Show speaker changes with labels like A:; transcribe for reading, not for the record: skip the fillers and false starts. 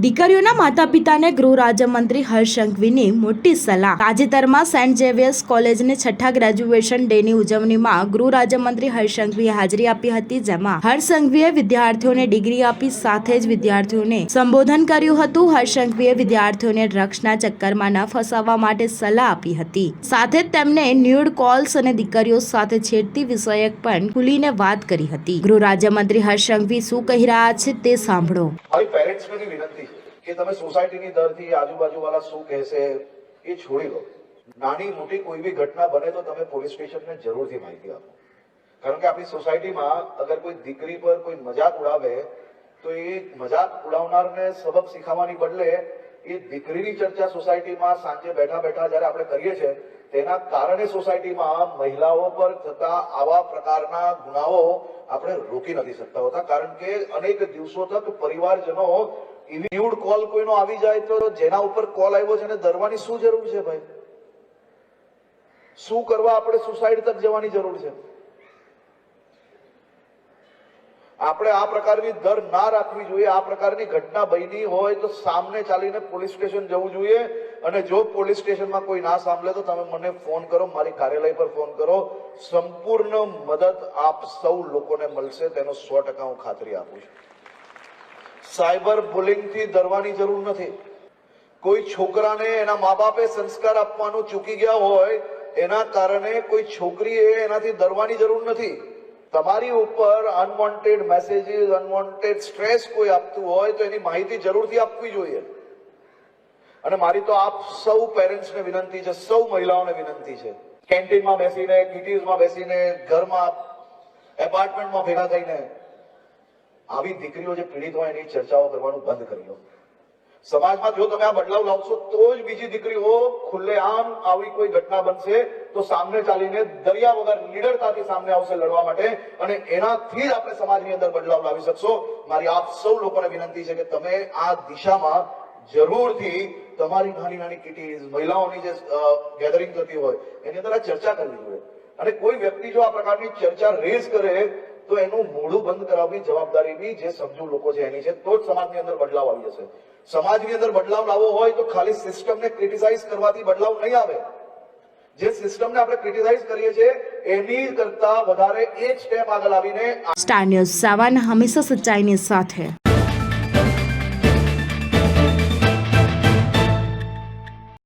A: દીકરીઓના માતા પિતાને ગૃહ રાજ્યમંત્રી હર્ષ સંઘવીની મોટી સલાહ। તાજેતરમાં સેન્ટ ઝેવિયર્સ કોલેજને 6ઠ્ઠા ગ્રેજ્યુએશન ડેની ઉજવણીમાં ગૃહ રાજ્યમંત્રી હર્ષ સંઘવીએ હાજરી આપી હતી, જેમાં હર્ષ સંઘવીએ વિદ્યાર્થીઓને ડિગ્રી આપી સાથે જ વિદ્યાર્થીઓને સંબોધન કર્યું હતું। હર્ષ સંઘવીએ વિદ્યાર્થીઓને ડ્રગ્સના ચક્કરમાં ન ફસાવવા માટે સલાહ આપી હતી, સાથે જ તેમને ન્યૂડ કોલ્સ અને દીકરીઓ સાથે છેડતી વિષયક પણ ખુલીને વાત કરી હતી। ગૃહ રાજ્યમંત્રી હર્ષ સંઘવી શું કહી રહ્યા છે તે સાંભળો।
B: પેરેન્ટ્સની વિનંતી છે કે તમે સોસાયટીની દરથી આજુબાજુવાળા શું કહેશે એ છોડી દો। નાની મોટી કોઈ બી ઘટના બને તો તમે પોલીસ સ્ટેશનને જરૂરથી માહિતી આપો, કારણ કે આપણી સોસાયટીમાં અગર કોઈ દીકરી પર કોઈ મજાક ઉડાવે તો એ મજાક ઉડાવનારને સબક શીખવવાની બદલે એ દીકરીની ચર્ચા સોસાયટીમાં સાંજે બેઠા બેઠા જ્યારે આપણે કરીએ છીએ તેના કારણે સોસાયટીમાં મહિલાઓ પર થતા આવા પ્રકારના ગુનાઓ આપણે રોકી નથી શકતા હોતા, કારણ કે અનેક દિવસો તક પરિવારજનો ન્યૂડ કોલ કોઈનો આવી જાય તો જેના ઉપર કોલ આવ્યો છે એને ડરવાની શું જરૂર છે ભાઈ? શું કરવા આપણે સુસાઇડ તક જવાની જરૂર છે? આપણે આ પ્રકારની ડર ના રાખવી જોઈએ। આ પ્રકારની ઘટના બની હોય તો સામને ચાલીને પોલીસ સ્ટેશન જવું જોઈએ, અને જો પોલીસ સ્ટેશનમાં કોઈ ના સાંભળે તો તમે મને ફોન કરો, મારી કાર્યાલય પર ફોન કરો। સંપૂર્ણ મદદ આપ સૌ લોકોને મળશે, તેનો 100% હું ખાતરી આપું છું। સાયબર બુલિંગ થી ડરવાની જરૂર નથી। કોઈ છોકરાને એના મા બાપે સંસ્કાર આપવાનું ચૂકી ગયા હોય એના કારણે કોઈ છોકરીએ એનાથી ડરવાની જરૂર નથી। તમારી ઉપર અનવોન્ટેડ મેસેજીસ, અનવોન્ટેડ સ્ટ્રેસ કોઈ આપતું હોય તો એની માહિતી જરૂરથી આપવી જોઈએ। અને મારી તો આપ સૌ પેરેન્ટ્સને વિનંતી છે, સૌ મહિલાઓને વિનંતી છે, કેન્ટીનમાં બેસીને, કિટીઝમાં બેસીને, ઘરમાં, એપાર્ટમેન્ટમાં ભેગા થઈને આવી દીકરીઓ જે પીડિત હોય એની ચર્ચાઓ કરવાનું બંધ કરી લો। સમાજમાં જો તમે આ બદલાવ લાવશો તો જ બીજી દીકરીઓ ખુલ્લેઆમ આવી કોઈ ઘટના બનશે તો સામે ચાલીને દરિયા વગર નિડરતાથી સામે આવશે લડવા માટે, અને એનાથી જ આપણે સમાજની અંદર બદલાવ લાવી શકશો। મારી આપ સૌ લોકોને વિનંતી છે કે તમે આ દિશામાં જરૂરથી તમારી નાની નાની કિટીઝ, મહિલાઓની જે ગેધરિંગ થતી હોય એની અંદર આ ચર્ચા કરવી જોઈએ। અને કોઈ વ્યક્તિ જો આ પ્રકારની ચર્ચા રેઝ કરે તો એનું મોઢું બંધ કરાવવાની જવાબદારી બી જે સમજુ લોકો છે એની છે, તો જ સમાજની અંદર બદલાવ આવી જશે। સમાજની અંદર બદલાવ લાવવો હોય તો ખાલી સિસ્ટમને ક્રિટિસાઇઝ કરવાથી બદલાવ નહીં આવે। જે સિસ્ટમને આપણે ક્રિટિસાઇઝ કરીએ છીએ એની કરતા વધારે એક સ્ટેપ આગળ આવીને
A: સ્ટાર ન્યૂઝ 7 હંમેશા સચ્ચાઈની સાથે।